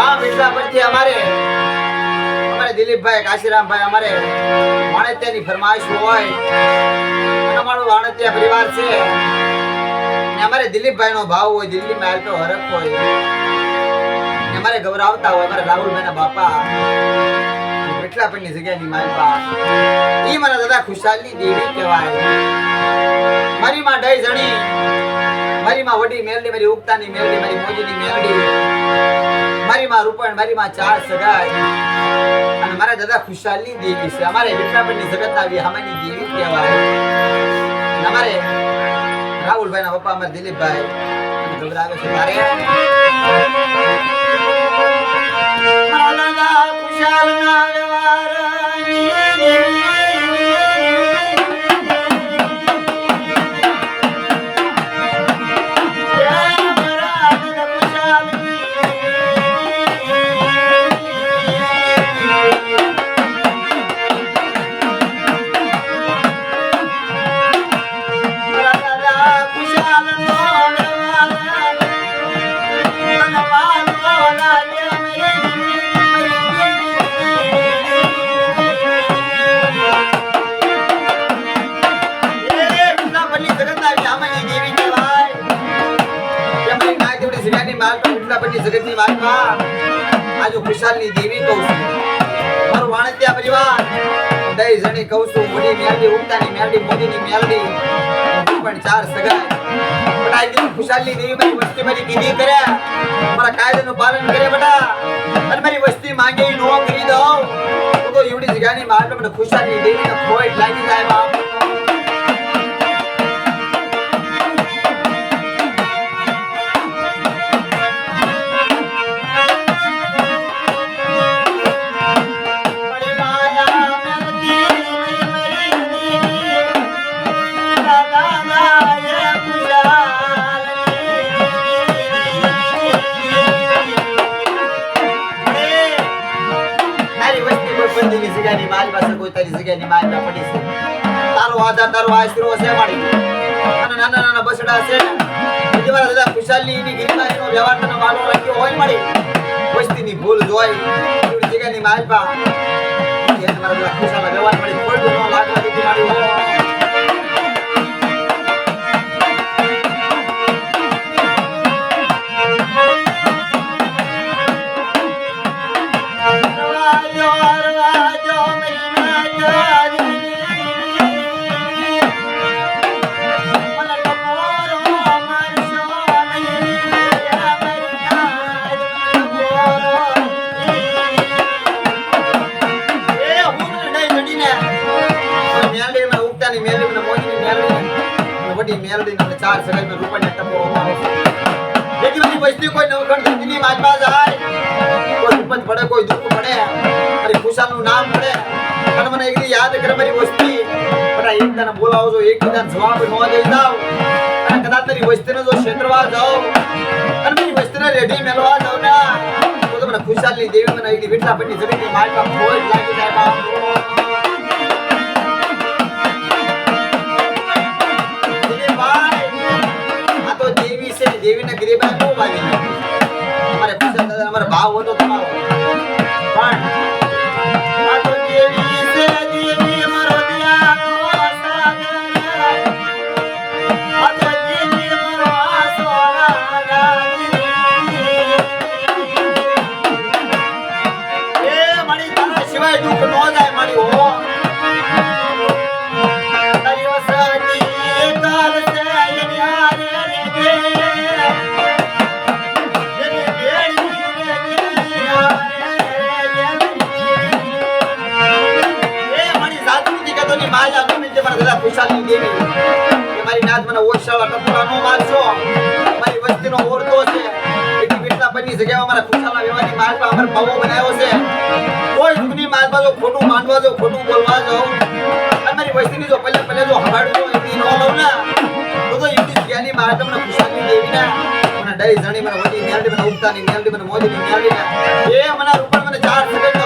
ગામ વિટલા પરથી અમારે દિલીપભાઈ કાશીરામભાઈ અમારે વાણિત્યની ફરમાઈશ હોય અને અમારો વાણિત્ય પરિવાર છે ને અમારે દિલીપભાઈ નો ભાવ હોય, દિલ્હીમાં હાલતો હરખ હોય ને અમારે ગૌરવતા હોય અમારે રાહુલભાઈ ના બાપા વિટલાપણની જગ્યાની માલપા ઈ મારા દાદા ખુશાલની દેવી કહેવાય. મારી માં ડઈ જણી, મારી માં વડી મેલડી, મારી ઉગતાની મેલડી, મારી મોજીની મેલડી, મારી માં રૂપણ, મારી માં ચાર સગાઈ અને મારા દાદા ખુશાલની દેવી છે. અમારે વિટલાપણની જગતના વિહામાની દેવી કહેવાય. અમારે રાહુલભાઈ ના પપ્પા અમારે દિલીપભાઈ ગભરાવે છે તારે મારા દાદા ખુશાલના જગતની વાતમાં આજો ખુશાલની દેવી કહું છું. મારું વાણિત્ય પરિવાર દઈ જણી કહું છું. મોડી મેલડી, ઉગતાની મેલડી, મોદીની મેલડી પણ ચાર સગાઈ પણ આ દીકરી ખુશાલની દેવી મારી વસ્તી મારી કીધી કરે, મારા કાયદાનું પાલન કરે બેટા અને મારી વસ્તી માંગે નો કરી દઉં તો એવડી જગ્યાની મારે મને ખુશાલની દેવીને ખોટ લાગી જાય બાપ. તારો આધાર તારો આશરો છે મારી અને નાના નાના બસડા છે તમારા દાદા ખુશાલની ની ગીરમાં એનો વ્યવહાર તને વાલો રાખ્યો હોય મારી વસ્તીની ભૂલ જોઈ એવી જગ્યાની માલપા તમારા દાદા ખુશાલના વ્યવહાર મારી ખોટ ન લાગવા દીધી મારી મેલડી ને ચાર સગાઈ મે રૂપણ ને ટપો અમારો જેથી બધી વસ્તી કોઈ નવખંડ જિંદગી માજમાં જાય કોઈ ઉપજ પડે કોઈ દુઃખ પડે મારી ખુશાલનું નામ પડે અને મને એકલી યાદ કરે મારી વસ્તી બટા એક તને બોલાવો છો એક બીજા જવાબ ન દઈ જાવ અને કદાચ તારી વસ્તીને જો ક્ષેત્રવા જાવ અને મારી વસ્તીને રેડી મેલવા જાવ ને તો મને ખુશાલની દેવી મને એકલી વિટલાપણની જગતની માલમાં ખોટ લાગી જાય બાપ. દેવીને ગરીબાઈ બહુ બાજી અમારે ખુશાલ દાદા અમારો ભાવ હતો તમારો પણ આ તો દેવી છે દેવી અમારો દિયાનો સાગર આ તો દેવી અમારો આસોરા એ મારી તારા સિવાય દુઃખ ન જાય મારી હો તારી વસાની કાલ છે એની હારે ખુશાલની દેવી કે મારી નાથ મને ઓછાળા ટપુરા નો મારશો મારી વસ્તીનો ઓરતો છે એટલી વિટલાપણની જગ્યામાં મારા ખુશાલના વ્યવહારની માલપા અમારે ભાવો બનાવ્યો છે કોઈ દુઃખની માલપા જો ખોટું માંડવા જો ખોટું બોલવા જાવ અને મારી વસ્તીની જો પહેલે જો હવાડું જો એટલી ન લઉં ને તો એટલી જગ્યાની માલપા મને ખુશાલની દેવી ને મને ડઈ જણી મને વડી મેલડી મને ઉગતાની મેલડી મને મોદીની મેલડી ને એ મને રૂપણ મને ચાર સગાઈ